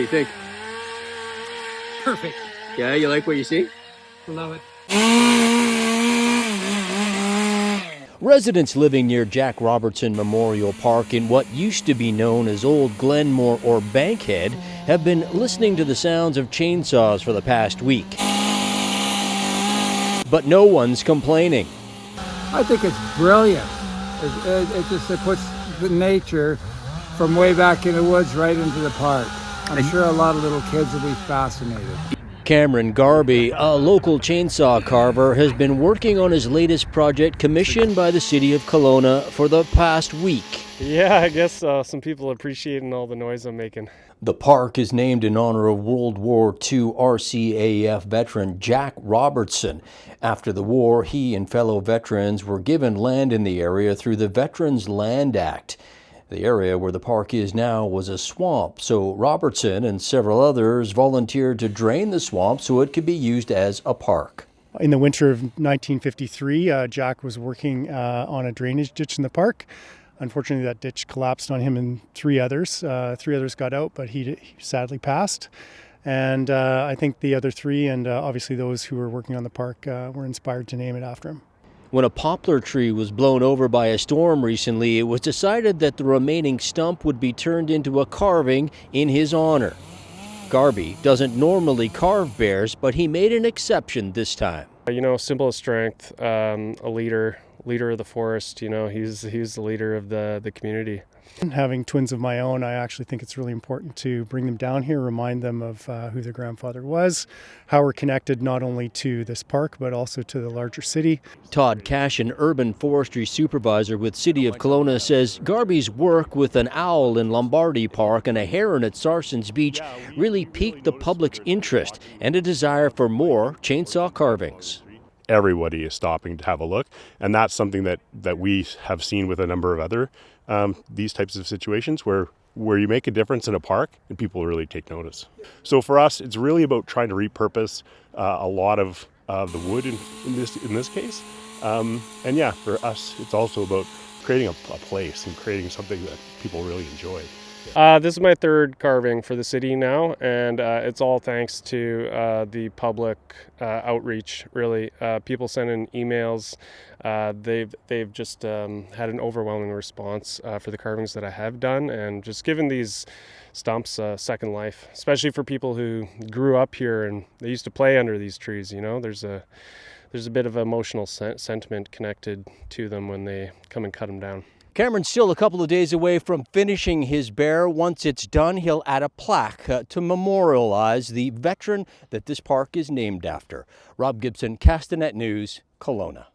do you think? Perfect. Yeah, you like what you see? Love it. Residents living near Jack Robertson Memorial Park in what used to be known as Old Glenmore or Bankhead have been listening to the sounds of chainsaws for the past week. But no one's complaining. I think it's brilliant. It puts the nature from way back in the woods right into the park. I'm sure a lot of little kids will be fascinated. Cameron Garby, a local chainsaw carver, has been working on his latest project commissioned by the City of Kelowna for the past week. Yeah, I guess some people appreciating all the noise I'm making. The park is named in honor of World War II RCAF veteran Jack Robertson. After the war, he and fellow veterans were given land in the area through the Veterans Land Act. The area where the park is now was a swamp, so Robertson and several others volunteered to drain the swamp so it could be used as a park. In the winter of 1953, Jack was working on a drainage ditch in the park. Unfortunately, that ditch collapsed on him and three others. Three others got out, but he sadly passed. And I think the other three, and obviously those who were working on the park, were inspired to name it after him. When a poplar tree was blown over by a storm recently, it was decided that the remaining stump would be turned into a carving in his honor. Garby doesn't normally carve bears, but he made an exception this time. You know, symbol of strength, a leader of the forest. You know, he's the leader of the community. Having twins of my own, I actually think it's really important to bring them down here, remind them of who their grandfather was, how we're connected not only to this park, but also to the larger city. Todd Cash, an urban forestry supervisor with City of Kelowna, says Garby's work with an owl in Lombardy Park and a heron at Sarson's Beach really piqued the public's interest and a desire for more chainsaw carvings. Everybody is stopping to have a look, and that's something that we have seen with a number of other these types of situations where you make a difference in a park and people really take notice. So for us, it's really about trying to repurpose a lot of the wood in this case, and yeah, for us, it's also about creating a place and creating something that people really enjoy. This is my third carving for the city now, and it's all thanks to the public outreach, really. People send in emails. They've just had an overwhelming response for the carvings that I have done, and just given these stumps a second life, especially for people who grew up here and they used to play under these trees. You know, there's a bit of emotional sentiment connected to them when they come and cut them down. Cameron's still a couple of days away from finishing his bear. Once it's done, he'll add a plaque to memorialize the veteran that this park is named after. Rob Gibson, Castanet News, Kelowna.